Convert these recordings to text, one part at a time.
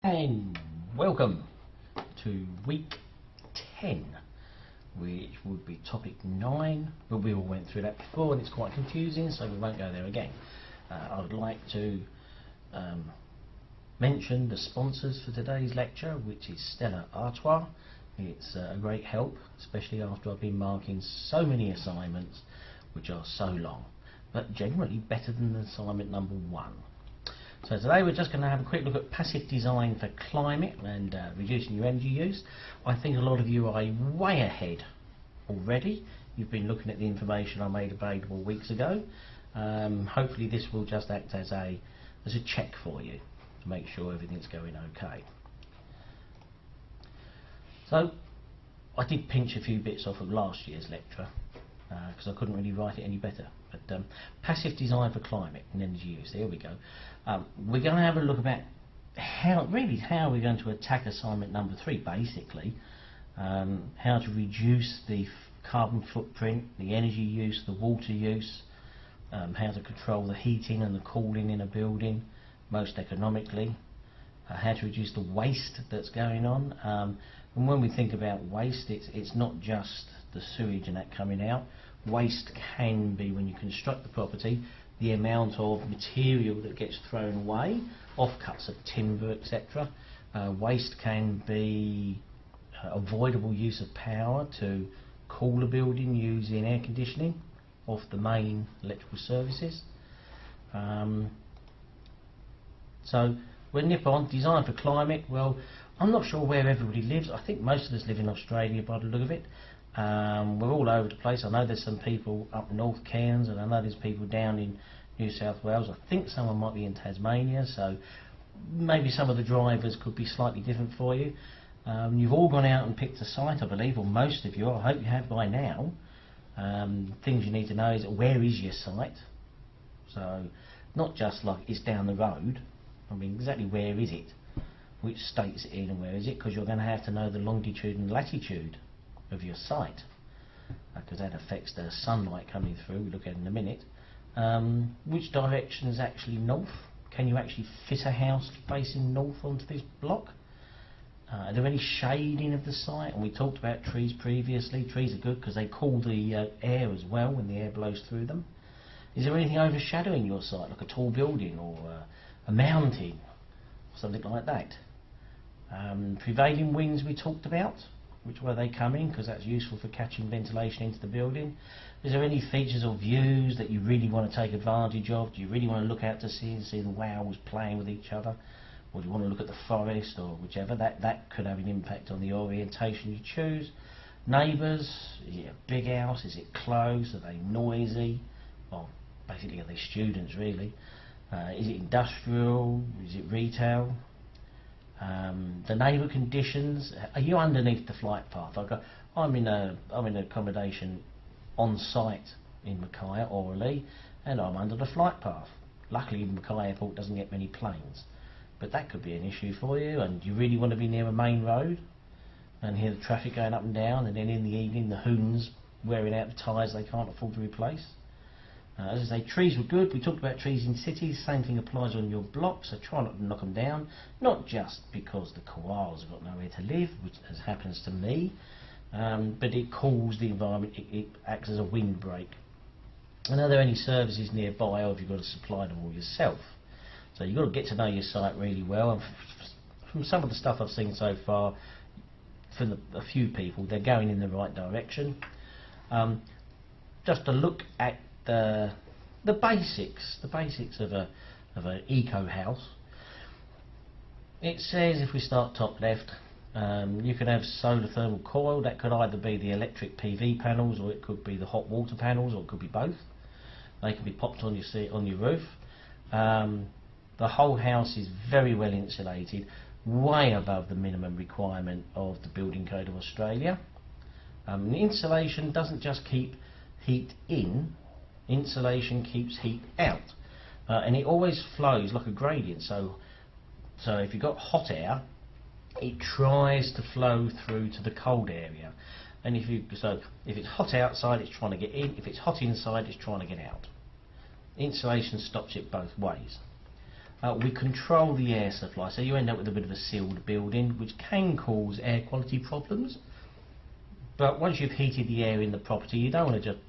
And welcome to week 10, which would be topic 9, but we all went through that before and it's quite confusing, so we won't go there again. I would like to mention the sponsors for today's lecture, which is Stella Artois. It's a great help, especially after I've been marking so many assignments which are so long, but generally better than assignment number 1. So today we're just going to have a quick look at passive design for climate and reducing your energy use. I think a lot of you are way ahead already. You've been looking at the information I made available weeks ago. Hopefully this will just act as a check for you to make sure everything's going okay. So I did pinch a few bits off of last year's lecture because I couldn't really write it any better. But passive design for climate and energy use, there we go. We're going to have a look about how we're going to attack assignment number 3, basically. How to reduce the carbon footprint, the energy use, the water use, how to control the heating and the cooling in a building most economically, how to reduce the waste that's going on. And when we think about waste, it's not just the sewage and that coming out. Waste can be, when you construct the property, the amount of material that gets thrown away, offcuts of timber, etc. Waste can be avoidable use of power to cool a building using air conditioning off the main electrical services. So we'll nip on. Design for climate. Well, I'm not sure where everybody lives. I think most of us live in Australia by the look of it. We're all over the place. I know there's some people up North Cairns, and I know there's people down in New South Wales. I think someone might be in Tasmania, so maybe some of the drivers could be slightly different for you. You've all gone out and picked a site, I believe, or most of you. I hope you have by now. Things you need to know is where is your site? So not just like it's down the road. I mean, exactly where is it? Which state is it in and where is it? Because you're going to have to know the longitude and latitude of your site, because that affects the sunlight coming through. We'll look at it in a minute. Which direction is actually north? Can you actually fit a house facing north onto this block? Are there any shading of the site? And we talked about trees previously. Trees are good because they cool the air as well when the air blows through them. Is there anything overshadowing your site, like a tall building or a mountain or something like that? Prevailing winds we talked about. Which way they come in, because that's useful for catching ventilation into the building. Is there any features or views that you really want to take advantage of? Do you really want to look out to sea and see the whales playing with each other? Or do you want to look at the forest or whichever? That could have an impact on the orientation you choose. Neighbours, is it a big house? Is it close? Are they noisy? Well, basically are they students really? Is it industrial? Is it retail? The neighbour conditions. Are you underneath the flight path? I'm in accommodation on site in Mackay orally, and I'm under the flight path. Luckily Mackay Airport doesn't get many planes, but that could be an issue for you. And you really want to be near a main road and hear the traffic going up and down, and then in the evening the hoons wearing out the tyres they can't afford to replace. As I say, trees were good. We talked about trees in cities. Same thing applies on your blocks, so try not to knock them down. Not just because the koalas have got nowhere to live, which as happens to me, but it cools the environment. It acts as a windbreak. And are there any services nearby, or have you got to supply them all yourself? So you've got to get to know your site really well. And from some of the stuff I've seen so far, from a few people, they're going in the right direction. Just to look at the basics of an eco house. It says, if we start top left, you can have solar thermal coil. That could either be the electric PV panels, or it could be the hot water panels, or it could be both. They can be popped on your roof. The whole house is very well insulated, way above the minimum requirement of the Building Code of Australia. Insulation doesn't just keep heat in. Insulation keeps heat out, and it always flows like a gradient. So if you've got hot air, it tries to flow through to the cold area, and if it's hot outside, it's trying to get in. If it's hot inside, it's trying to get out. Insulation stops it both ways. we control the air supply, so you end up with a bit of a sealed building, which can cause air quality problems. But once you've heated the air in the property, you don't want to just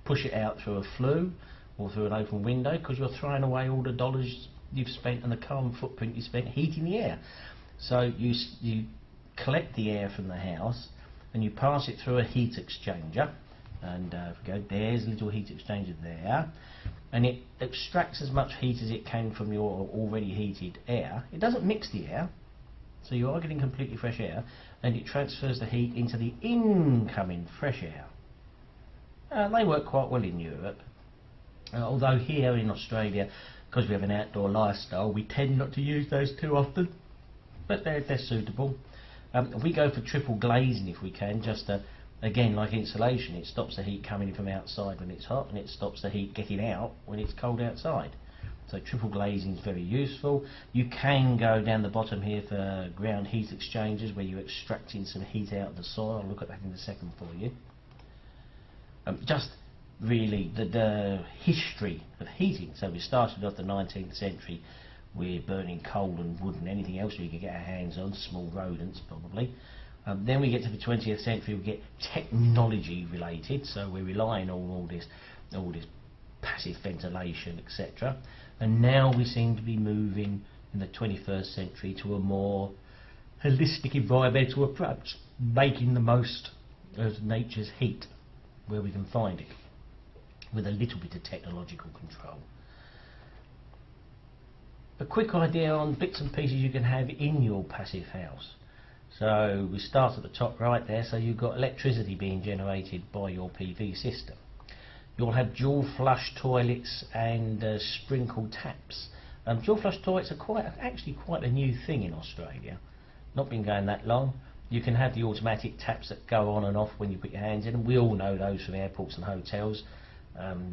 push it out through a flue or through an open window, because you're throwing away all the dollars you've spent and the carbon footprint you spent heating the air. So you collect the air from the house and you pass it through a heat exchanger, and there's a little heat exchanger there, and it extracts as much heat as it can from your already heated air. It doesn't mix the air, so you are getting completely fresh air, and it transfers the heat into the incoming fresh air. They work quite well in Europe, although here in Australia, because we have an outdoor lifestyle, we tend not to use those too often, but they're suitable. We go for triple glazing if we can, just again, like insulation, it stops the heat coming in from outside when it's hot, and it stops the heat getting out when it's cold outside. So triple glazing is very useful. You can go down the bottom here for ground heat exchangers, where you're extracting some heat out of the soil. I'll look at that in a second for you. Just really the history of heating. So we started off the 19th century, we're burning coal and wood and anything else we could get our hands on, small rodents probably. Then we get to the 20th century, we get technology related, so we're relying on all this passive ventilation, etc. And now we seem to be moving in the 21st century to a more holistic environmental approach, making the most of nature's heat where we can find it, with a little bit of technological control. A quick idea on bits and pieces you can have in your passive house. So we start at the top right there, so you've got electricity being generated by your PV system. You'll have dual flush toilets and sprinkle taps. Dual flush toilets are actually quite a new thing in Australia, not been going that long. You can have the automatic taps that go on and off when you put your hands in them. We all know those from airports and hotels.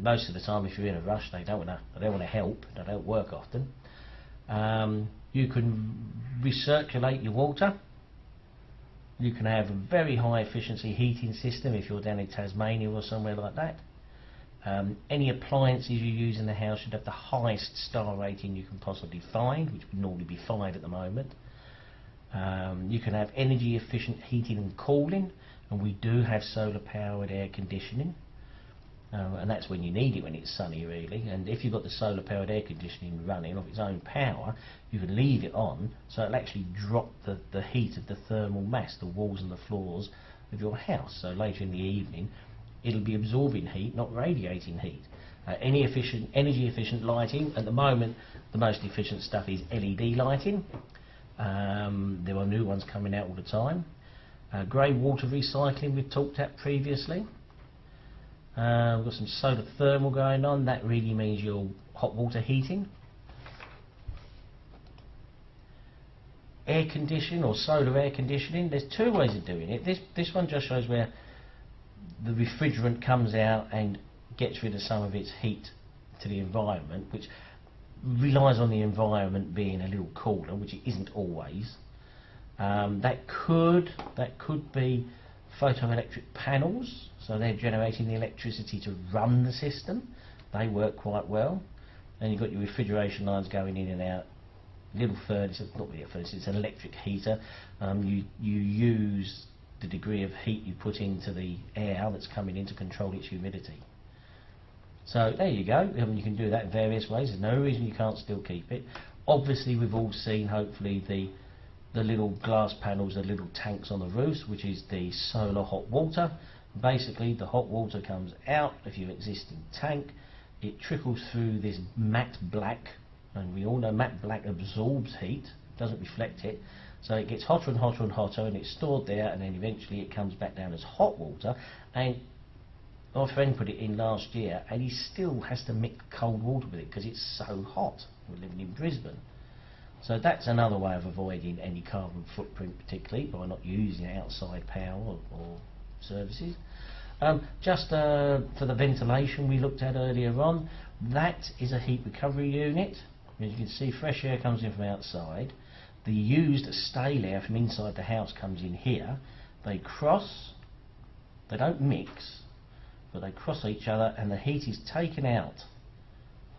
Most of the time, if you're in a rush, they don't want to help. They don't work often. You can recirculate your water. You can have a very high efficiency heating system if you're down in Tasmania or somewhere like that. Any appliances you use in the house should have the highest star rating you can possibly find, which would normally be 5 at the moment. You can have energy efficient heating and cooling, and we do have solar powered air conditioning, and that's when you need it, when it's sunny really. And if you've got the solar powered air conditioning running off its own power, you can leave it on, so it'll actually drop the heat of the thermal mass, the walls and the floors of your house. So later in the evening it'll be absorbing heat, not radiating heat. Any energy efficient lighting, at the moment the most efficient stuff is LED lighting. There are new ones coming out all the time. Grey water recycling we've talked at previously. We've got some solar thermal going on. That really means your hot water heating. Air conditioning or solar air conditioning. There's two ways of doing it. This one just shows where the refrigerant comes out and gets rid of some of its heat to the environment, which relies on the environment being a little cooler, which it isn't always. That could be photoelectric panels, so they're generating the electricity to run the system. They work quite well. And you've got your refrigeration lines going in and out. Little furnace, not really a furnace, it's an electric heater. You use the degree of heat you put into the air that's coming in to control its humidity. So there you go. You can do that in various ways. There's no reason you can't still keep it. Obviously we've all seen hopefully the little glass panels, the little tanks on the roofs, which is the solar hot water. Basically the hot water comes out of your existing tank, it trickles through this matte black, and we all know matte black absorbs heat, doesn't reflect it, so it gets hotter and hotter and hotter, and it's stored there, and then eventually it comes back down as hot water. And my friend put it in last year, and he still has to mix cold water with it because it's so hot. We're living in Brisbane. So that's another way of avoiding any carbon footprint, particularly by not using outside power or services. Just for the ventilation we looked at earlier on, that is a heat recovery unit. As you can see, fresh air comes in from outside. The used stale air from inside the house comes in here. They cross, they don't mix, but they cross each other, and the heat is taken out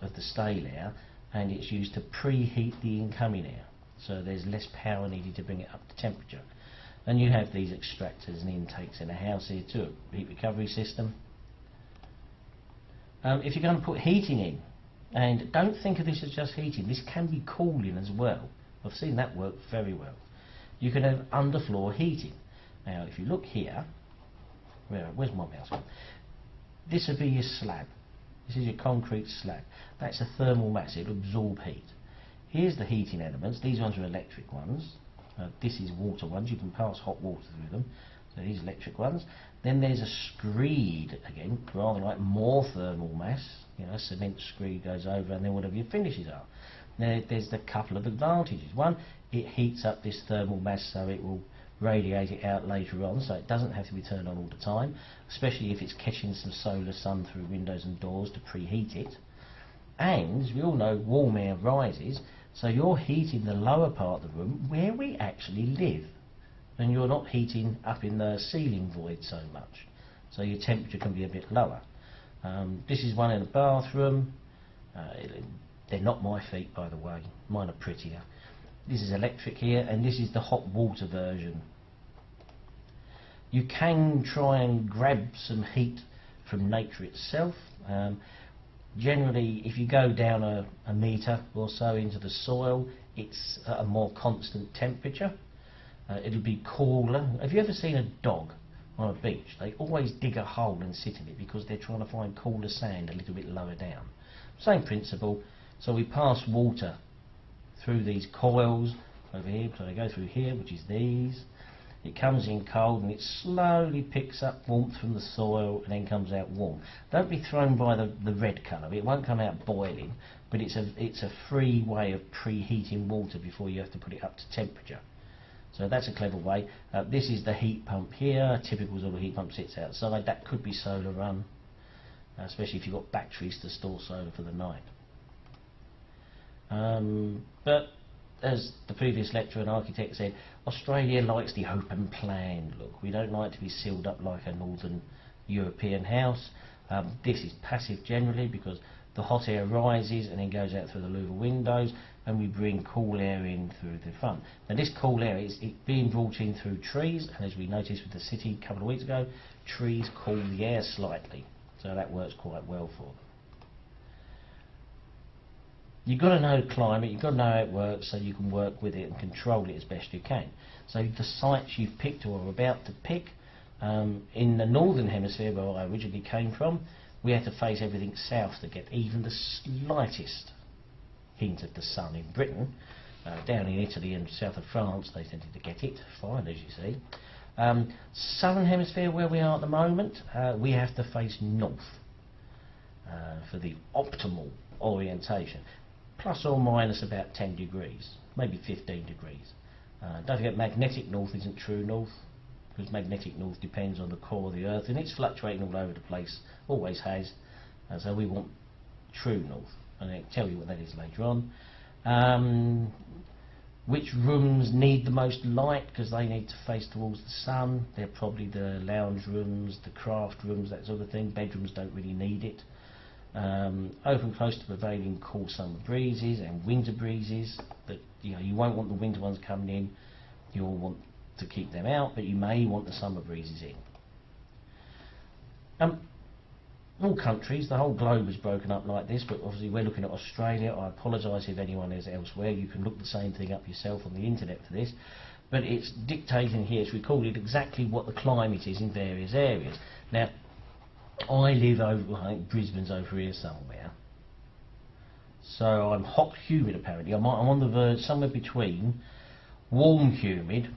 of the stale air and it's used to preheat the incoming air, so there's less power needed to bring it up to temperature. And you have these extractors and intakes in a house here too, a heat recovery system. If you're going to put heating in, and don't think of this as just heating, this can be cooling as well. I've seen that work very well. You can have underfloor heating. Now if you look here, where's my mouse? This would be your slab. This is your concrete slab. That's a thermal mass, it'll absorb heat. Here's the heating elements, these ones are electric ones. This is water ones, you can pass hot water through them. So these electric ones. Then there's a screed, again, rather like more thermal mass. You know, cement screed goes over and then whatever your finishes are. Now there's a couple of advantages. One, it heats up this thermal mass so it will radiate it out later on, so it doesn't have to be turned on all the time, especially if it's catching some solar sun through windows and doors to preheat it. And as we all know, warm air rises, so you're heating the lower part of the room where we actually live, and you're not heating up in the ceiling void so much, so your temperature can be a bit lower. This is one in the bathroom. They're not my feet, by the way, mine are prettier. This is electric here, and this is the hot water version. You can try and grab some heat from nature itself. Generally, if you go down a metre or so into the soil, it's at a more constant temperature. It'll be cooler. Have you ever seen a dog on a beach? They always dig a hole and sit in it because they're trying to find cooler sand a little bit lower down. Same principle. So we pass water through these coils over here, so they go through here, which is these. It comes in cold and it slowly picks up warmth from the soil and then comes out warm. Don't be thrown by the red colour. It won't come out boiling, but it's a free way of preheating water before you have to put it up to temperature. So that's a clever way. This is the heat pump here. Typical sort of heat pump sits outside. That could be solar run, especially if you've got batteries to store solar for the night. But as the previous lecturer and architect said, Australia likes the open plan look. We don't like to be sealed up like a northern European house. This is passive generally because the hot air rises and then goes out through the louver windows, and we bring cool air in through the front. Now this cool air is being brought in through trees, and as we noticed with the city a couple of weeks ago, trees cool the air slightly, so that works quite well for them. You've got to know climate, you've got to know how it works so you can work with it and control it as best you can. So the sites you've picked or are about to pick, in the northern hemisphere where I originally came from, we had to face everything south to get even the slightest hint of the sun. In Britain, down in Italy and south of France, they tended to get it fine, as you see. Southern hemisphere where we are at the moment, we have to face north for the optimal orientation. Plus or minus about 10 degrees, maybe 15 degrees. Don't forget magnetic north isn't true north, because magnetic north depends on the core of the earth and it's fluctuating all over the place, always has. So we want true north, and I'll tell you what that is later on. Which rooms need the most light because they need to face towards the sun? They're probably the lounge rooms, the craft rooms, that sort of thing. Bedrooms don't really need it. Open close to prevailing cool summer breezes and winter breezes, but you won't want the winter ones coming in. You'll want to keep them out, but you may want the summer breezes in. All countries, the whole globe is broken up like this, but obviously we're looking at Australia. I apologise if anyone is elsewhere. You can look the same thing up yourself on the internet for this, but it's dictating here, it's recorded exactly what the climate is in various areas. Now I live over, I think Brisbane's over here somewhere, so I'm hot humid apparently. I'm on the verge, somewhere between warm humid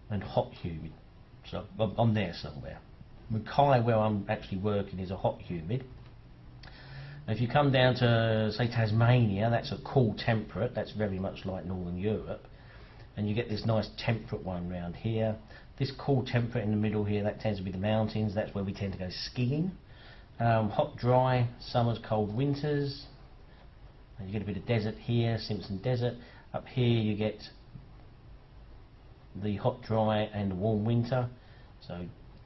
and hot humid, so I'm there somewhere. Mackay, where I'm actually working, is a hot humid. Now if you come down to say Tasmania, that's a cool temperate, that's very much like Northern Europe, and you get this nice temperate one round here. This cool temperate in the middle here, that tends to be the mountains, that's where we tend to go skiing. Hot, dry summers, cold winters. And you get a bit of desert here, Simpson Desert. Up here you get the hot, dry and warm winter. So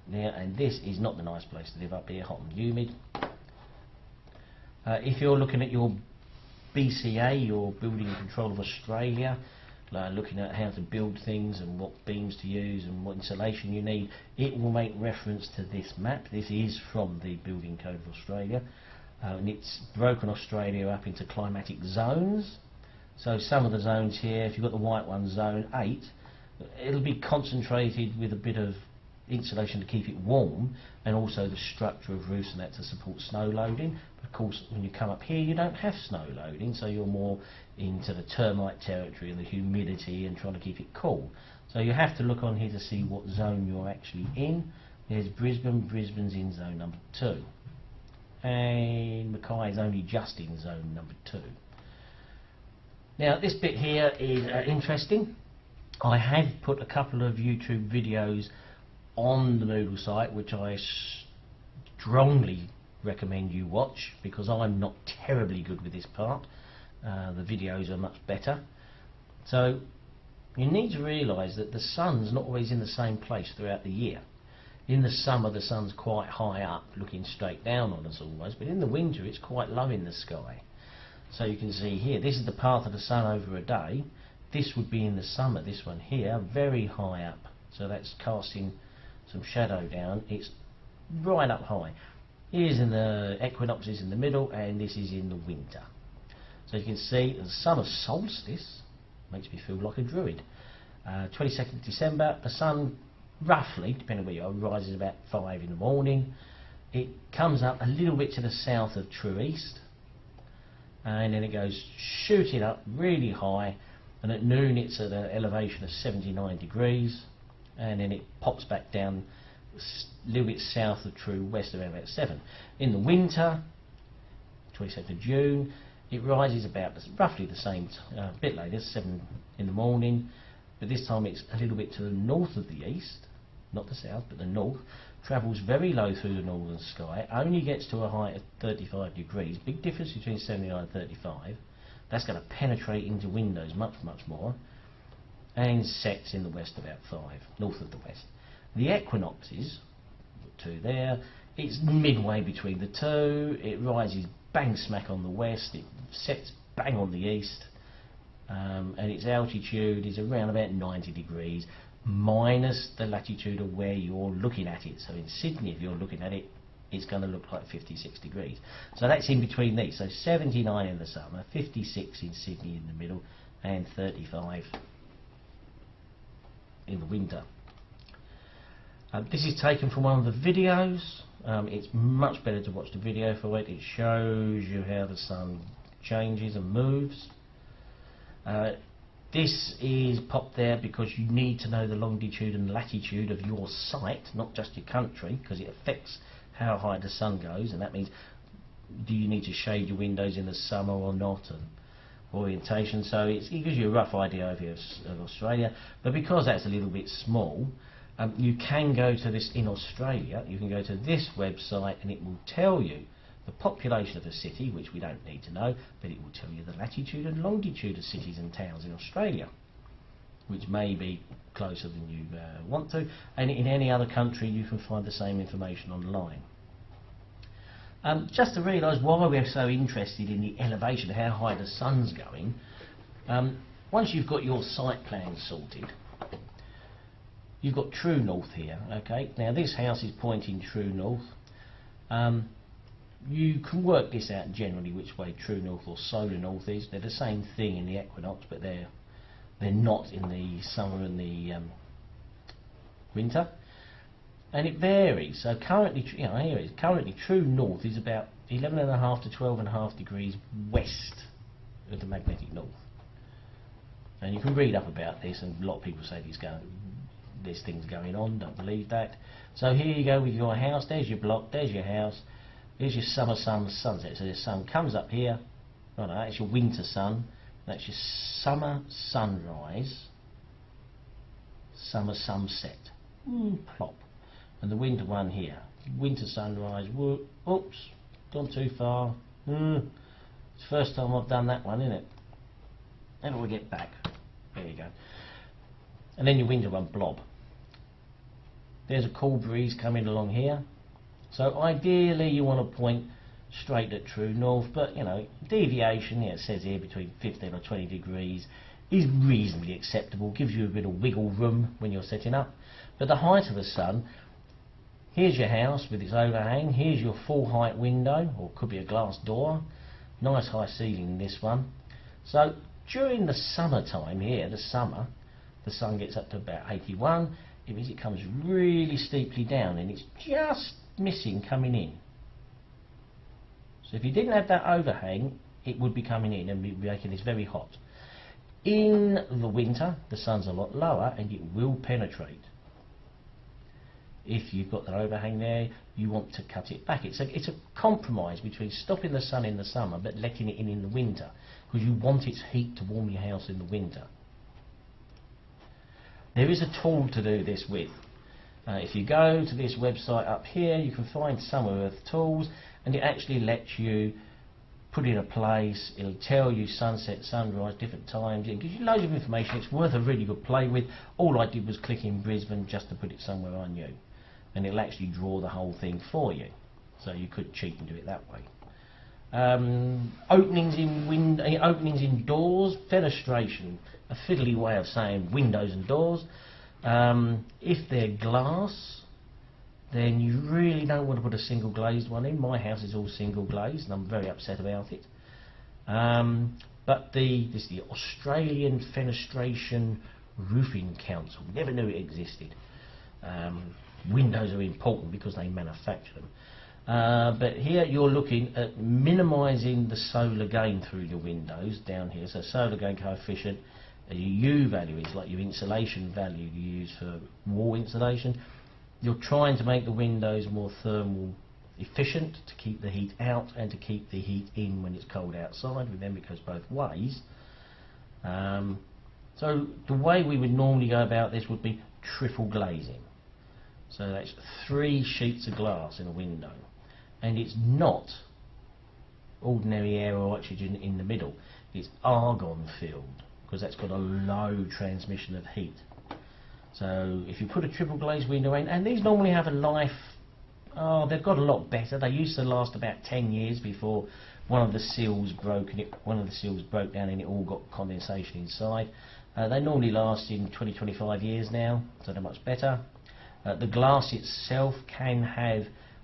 there, and this is not the nice place to live up here, hot and humid. If you're looking at your BCA, your Building Control of Australia, looking at how to build things and what beams to use and what insulation you need, it will make reference to this map. This is from the Building Code of Australia, and it's broken Australia up into climatic zones. So some of the zones here, if you've got the white one, zone 8, it'll be concentrated with a bit of insulation to keep it warm, and also the structure of roofs and that to support snow loading. But of course, when you come up here, you don't have snow loading, so you're more into the termite territory and the humidity and trying to keep it cool. So you have to look on here to see what zone you're actually in. There's Brisbane. Brisbane's in zone number 2, and Mackay is only just in zone number 2. Now this bit here is interesting. I have put a couple of YouTube videos on the Noodle site, which I strongly recommend you watch, because I'm not terribly good with this part. The videos are much better. So you need to realise that the sun's not always in the same place throughout the year. In the summer the sun's quite high up, looking straight down on us almost, but in the winter it's quite low in the sky. So you can see here, this is the path of the sun over a day. This would be in the summer, this one here, very high up. So that's casting some shadow down. It's right up high. Here's in the equinoxes in the middle, and this is in the winter. So you can see the summer solstice makes me feel like a druid. 22nd of December, the sun roughly, depending on where you are, rises about 5 in the morning. It comes up a little bit to the south of true east, and then it goes shooting up really high, and at noon it's at an elevation of 79 degrees, and then it pops back down a little bit south of true west around about 7. In the winter, 22nd of June, it rises about roughly the same, a bit later, 7 in the morning, but this time it's a little bit to the north of the east, not the south but the north, travels very low through the northern sky, only gets to a height of 35 degrees, big difference between 79 and 35, that's going to penetrate into windows much more, and sets in the west about 5, north of the west. The equinoxes, 2 there, it's midway between the two, it rises bang smack on the west, it sets bang on the east, and its altitude is around about 90 degrees, minus the latitude of where you're looking at it. So in Sydney, if you're looking at it, it's going to look like 56 degrees. So that's in between these. So 79 in the summer, 56 in Sydney in the middle, and 35 in the winter. This is taken from one of the videos. It's much better to watch the video for it. It shows you how the sun changes and moves. This is popped there because you need to know the longitude and latitude of your site, not just your country, because it affects how high the sun goes, and that means do you need to shade your windows in the summer or not, and orientation. So it gives you a rough idea of Australia, but because that's a little bit small, you can go to this in Australia, you can go to this website and it will tell you the population of a city, which we don't need to know, but it will tell you the latitude and longitude of cities and towns in Australia, which may be closer than you want to, and in any other country you can find the same information online. Just to realise why we're so interested in the elevation, how high the sun's going, once you've got your site plan sorted, you've got true north here. Okay, now this house is pointing true north. You can work this out generally which way true north or solar north is. They're the same thing in the equinox, but they're not in the summer and the winter, and it varies. So currently, here it is. Currently, true north is about 11.5 to 12.5 degrees west of the magnetic north. And you can read up about this, and a lot of people say there's things going on. Don't believe that. So here you go with your house. There's your block. There's your house. Here's your summer sun, sunset. So the sun comes up here. Oh no, that's your winter sun. That's your summer sunrise, summer sunset. Plop. And the winter one here. Winter sunrise. Oops, gone too far. It's the first time I've done that one, isn't it? How do we get back? There you go. And then your winter one, blob. There's a cool breeze coming along here. So ideally you want to point straight at true north, but you know, deviation, it says here between 15 or 20 degrees is reasonably acceptable, gives you a bit of wiggle room when you're setting up. But the height of the sun, here's your house with its overhang, here's your full height window, or could be a glass door, nice high ceiling in this one. So during the summertime here, the summer, the sun gets up to about 81, it means it comes really steeply down and it's just missing coming in. So if you didn't have that overhang, it would be coming in and be making this very hot. In the winter, the sun's a lot lower and it will penetrate. If you've got the overhang there, you want to cut it back. It's a compromise between stopping the sun in the summer but letting it in the winter, because you want its heat to warm your house in the winter. There is a tool to do this with. If you go to this website up here, you can find some of the tools, and it actually lets you put in a place, it'll tell you sunset, sunrise, different times, it gives you loads of information. It's worth a really good play with. All I did was click in Brisbane just to put it somewhere I knew, and it'll actually draw the whole thing for you, so you could cheat and do it that way. Openings in doors, fenestration, a fiddly way of saying windows and doors. If they're glass, then you really don't want to put a single glazed one in. My house is all single glazed and I'm very upset about it. But this is the Australian Fenestration Roofing Council. Never knew it existed. Windows are important because they manufacture them. But here you're looking at minimising the solar gain through your windows down here. So solar gain coefficient, your U value is like your insulation value you use for wall insulation. You're trying to make the windows more thermal efficient to keep the heat out and to keep the heat in when it's cold outside. With them it goes both ways. So the way we would normally go about this would be triple glazing. So that's 3 sheets of glass in a window, and it's not ordinary air or oxygen in the middle, it's argon filled, because that's got a low transmission of heat. So if you put a triple glazed window in, and these normally have a life, they've got a lot better. They used to last about 10 years before one of the seals broke down and it all got condensation inside. They normally last in 20-25 years now, so they're much better. The glass itself can have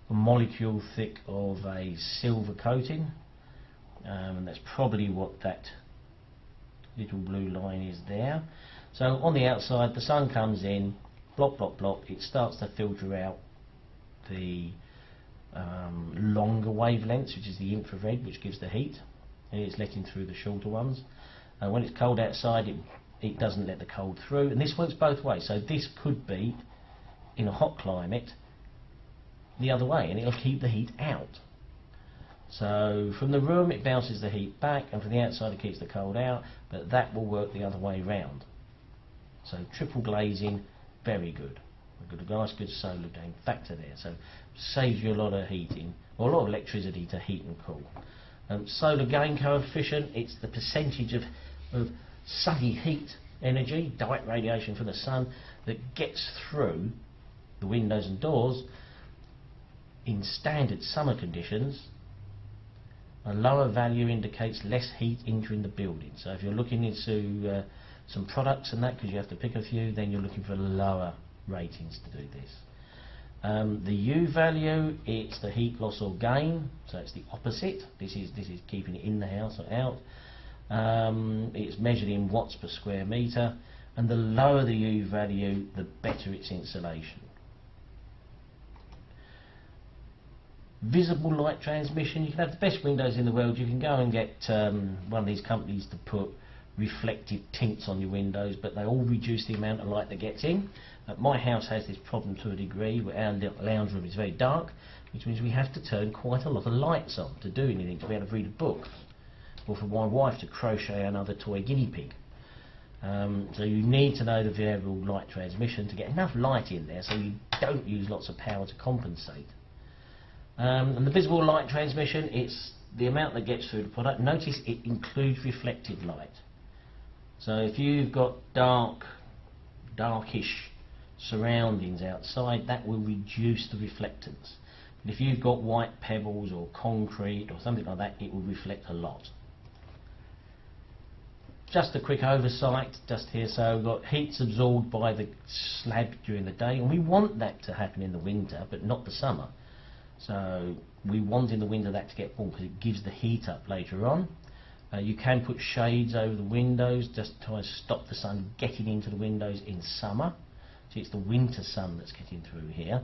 a molecule thick of a silver coating, and that's probably what that little blue line is there. So on the outside, the sun comes in, blop, blop, blop, it starts to filter out the longer wavelengths, which is the infrared, which gives the heat, and it's letting through the shorter ones. And when it's cold outside, it doesn't let the cold through, and this works both ways. So this could be, in a hot climate, the other way, and it'll keep the heat out. So from the room it bounces the heat back, and from the outside it keeps the cold out, but that will work the other way round. So triple glazing, very good. We've got a nice good solar gain factor there, so saves you a lot of heating, or a lot of electricity to heat and cool. Solar gain coefficient, it's the percentage of sunny heat energy, direct radiation from the sun, that gets through the windows and doors in standard summer conditions. A lower value indicates less heat entering the building. So if you're looking into some products and that, because you have to pick a few, then you're looking for lower ratings to do this. The U value, it's the heat loss or gain, so it's the opposite. This is keeping it in the house or out. It's measured in watts per square metre, and the lower the U value, the better its insulation. Visible light transmission, you can have the best windows in the world. You can go and get one of these companies to put reflective tints on your windows, but they all reduce the amount of light that gets in. My house has this problem to a degree, where our lounge room is very dark, which means we have to turn quite a lot of lights on to do anything, to be able to read a book, or for my wife to crochet another toy guinea pig. So you need to know the variable light transmission to get enough light in there so you don't use lots of power to compensate. And the visible light transmission, it's the amount that gets through the product. Notice it includes reflected light. So if you've got darkish surroundings outside, that will reduce the reflectance. But if you've got white pebbles or concrete or something like that, it will reflect a lot. Just a quick oversight just here, so we've got heat's absorbed by the slab during the day, and we want that to happen in the winter but not the summer. So we want in the winter that to get warm because it gives the heat up later on. You can put shades over the windows just to try and stop the sun getting into the windows in summer. So it's the winter sun that's getting through here.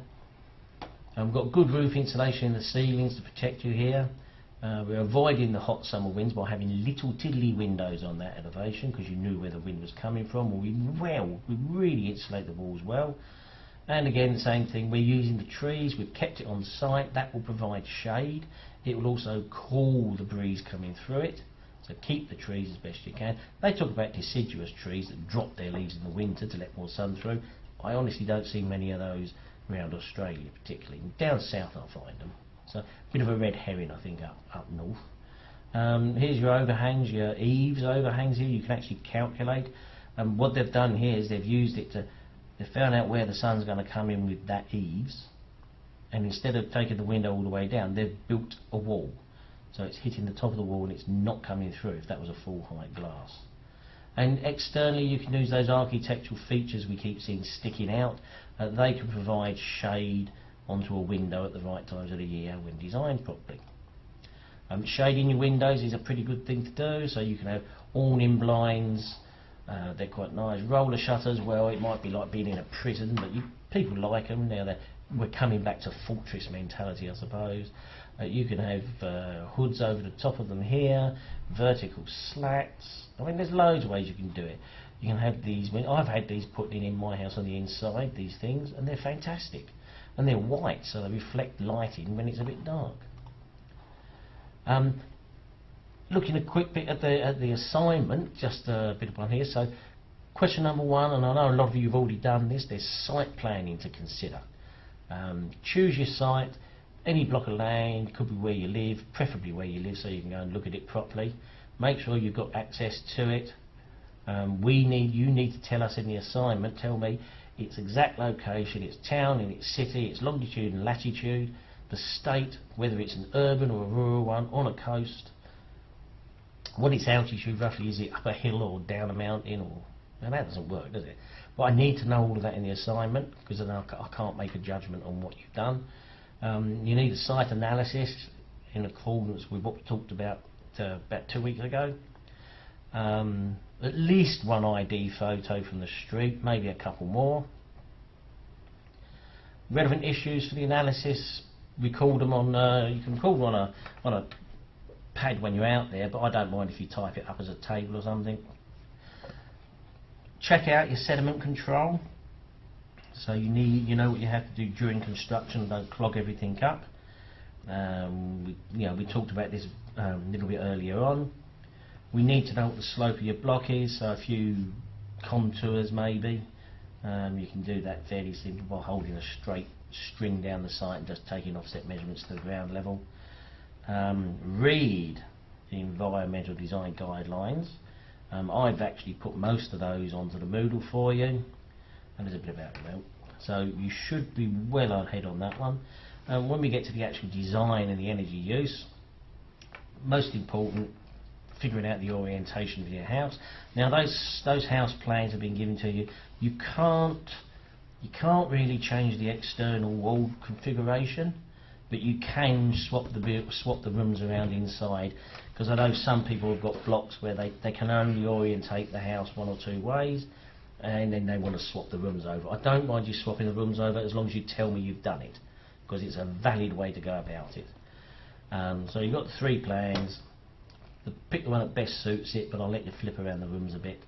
We've got good roof insulation in the ceilings to protect you here. We're avoiding the hot summer winds by having little tiddly windows on that elevation because you knew where the wind was coming from. We really insulate the walls well. And again, the same thing, we're using the trees, we've kept it on site, that will provide shade. It will also cool the breeze coming through it. So keep the trees as best you can. They talk about deciduous trees that drop their leaves in the winter to let more sun through. I honestly don't see many of those around Australia particularly. Down south I'll find them. So a bit of a red herring I think up north. Here's your overhangs, your eaves overhangs here. You can actually calculate. What they've done here is they've used it to, they've found out where the sun's going to come in with that eaves, and instead of taking the window all the way down, they've built a wall. So it's hitting the top of the wall and it's not coming through if that was a full height glass. And externally you can use those architectural features we keep seeing sticking out. They can provide shade onto a window at the right times of the year when designed properly. Shading your windows is a pretty good thing to do, so you can have awning blinds, they're quite nice. Roller shutters, well, it might be like being in a prison, but people like them. Now we're coming back to fortress mentality, I suppose. You can have hoods over the top of them here, vertical slats. I mean, there's loads of ways you can do it. You can have these, I've had these put in my house on the inside, these things, and they're fantastic. And they're white, so they reflect lighting when it's a bit dark. Looking a quick bit at the assignment, just a bit of one here. So question number 1, and I know a lot of you have already done this, there's site planning to consider. Choose your site, any block of land, could be where you live, preferably where you live so you can go and look at it properly. Make sure you've got access to it. You need to tell us in the assignment, tell me its exact location, its town and its city, its longitude and latitude, the state, whether it's an urban or a rural one, on a coast, what its altitude roughly, is it up a hill or down a mountain, or, now that doesn't work, does it? But I need to know all of that in the assignment because then I can't make a judgment on what you've done. You need a site analysis in accordance with what we talked about 2 weeks ago. At least one ID photo from the street, maybe a couple more. Relevant issues for the analysis, record them on, you can record them on a pad when you're out there, but I don't mind if you type it up as a table or something. Check out your sediment control. So you know what you have to do during construction, don't clog everything up. We talked about this a little bit earlier on. We need to know what the slope of your block is, so a few contours maybe. You can do that fairly simply by holding a straight string down the site and just taking offset measurements to the ground level. Read the environmental design guidelines. I've actually put most of those onto the Moodle for you, and there's a bit about it now. So you should be well ahead on that one. When we get to the actual design and the energy use, most important, figuring out the orientation of your house. Now those house plans have been given to you. You can't really change the external wall configuration, but you can swap the rooms around inside, because I know some people have got blocks where they can only orientate the house 1 or 2 ways, and then they want to swap the rooms over. I don't mind you swapping the rooms over as long as you tell me you've done it, because it's a valid way to go about it. So you've got 3 plans. Pick the one that best suits it, but I'll let you flip around the rooms a bit.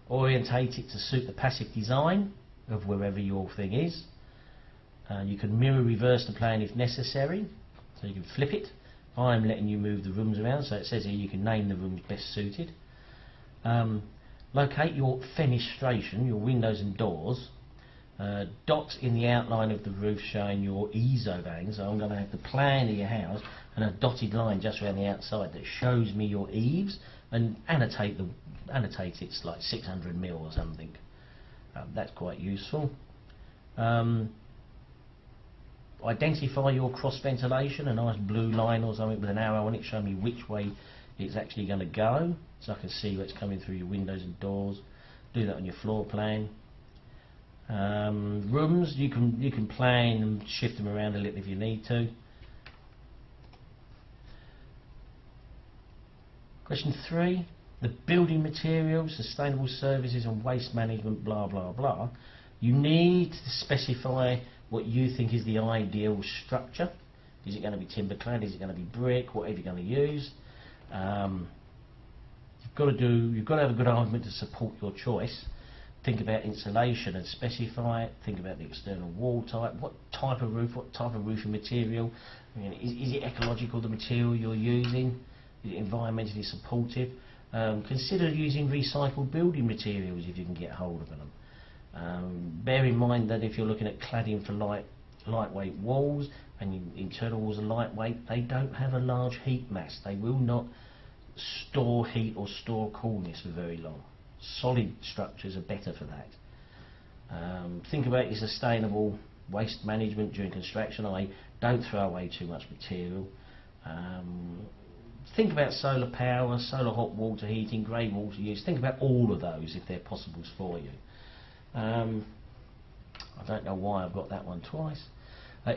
Orientate it to suit the passive design of wherever your thing is. You can mirror reverse the plan if necessary, so you can flip it. I'm letting you move the rooms around, so it says here you can name the rooms best suited. Locate your fenestration, your windows and doors. Dot in the outline of the roof showing your eaves overhang, so I'm going to have the plan of your house and a dotted line just around the outside that shows me your eaves, and annotate it's like 600 mil or something. That's quite useful. identify your cross ventilation, a nice blue line or something with an arrow on it showing me which way it's actually going to go, so I can see what's coming through your windows and doors. Do that on your floor plan. Rooms, you can plan and shift them around a little if you need to. Question 3, the building materials, sustainable services and waste management, blah blah blah. You need to specify what you think is the ideal structure. Is it going to be timber clad? Is it going to be brick? Whatever you're going to use. You've got to have a good argument to support your choice. Think about insulation and specify it. Think about the external wall type. What type of roof? What type of roofing material? I mean, is it ecological, the material you're using? Is it environmentally supportive? Consider using recycled building materials if you can get hold of them. Bear in mind that if you're looking at cladding for lightweight walls and your internal walls are lightweight, they don't have a large heat mass. They will not store heat or store coolness for very long. Solid structures are better for that. Think about your sustainable waste management during construction. Don't throw away too much material. Think about solar power, solar hot water heating, grey water use. Think about all of those if they're possibles for you. I don't know why I've got that one twice.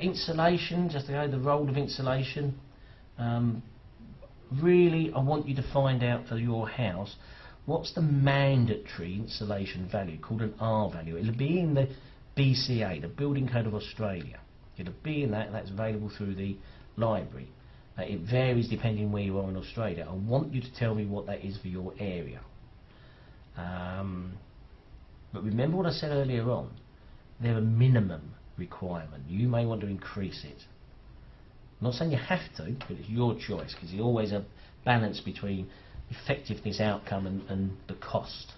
Insulation, just to go the role of insulation. Really, I want you to find out for your house what's the mandatory insulation value, called an R value. It'll be in the BCA, the Building Code of Australia. It'll be in that, and that's available through the library. It varies depending where you are in Australia. I want you to tell me what that is for your area. But remember what I said earlier on, they're a minimum requirement. You may want to increase it. I'm not saying you have to, but it's your choice, because there's always a balance between effectiveness, outcome and the cost.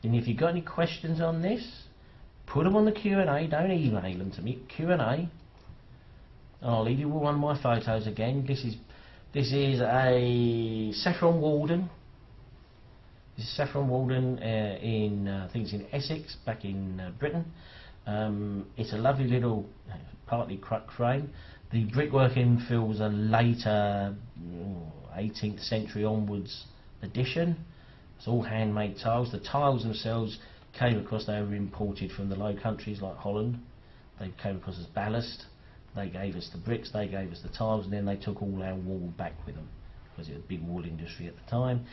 And if you've got any questions on this, put them on the Q&A, don't email them to me, Q&A. I'll leave you with one of my photos again. This is a Saffron Walden. This is Saffron Walden in I think it's in Essex, back in Britain. It's a lovely little partly cracked frame. The brickwork infill was a later 18th century onwards addition. It's all handmade tiles. The tiles themselves came across, they were imported from the Low Countries like Holland. They came across as ballast. They gave us the bricks, they gave us the tiles, and then they took all our wool back with them, because it was a big wool industry at the time.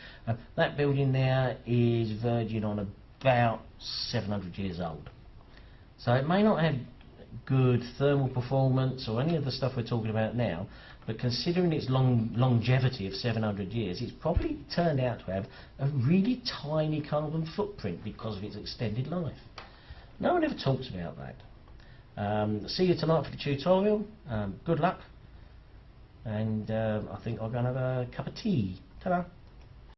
That building there is verging on about 700 years old. So it may not have good thermal performance or any of the stuff we're talking about now, but considering its longevity of 700 years, it's probably turned out to have a really tiny carbon footprint because of its extended life. No one ever talks about that. See you tonight for the tutorial. Good luck, and I think I'll go and have a cup of tea. Ta-da!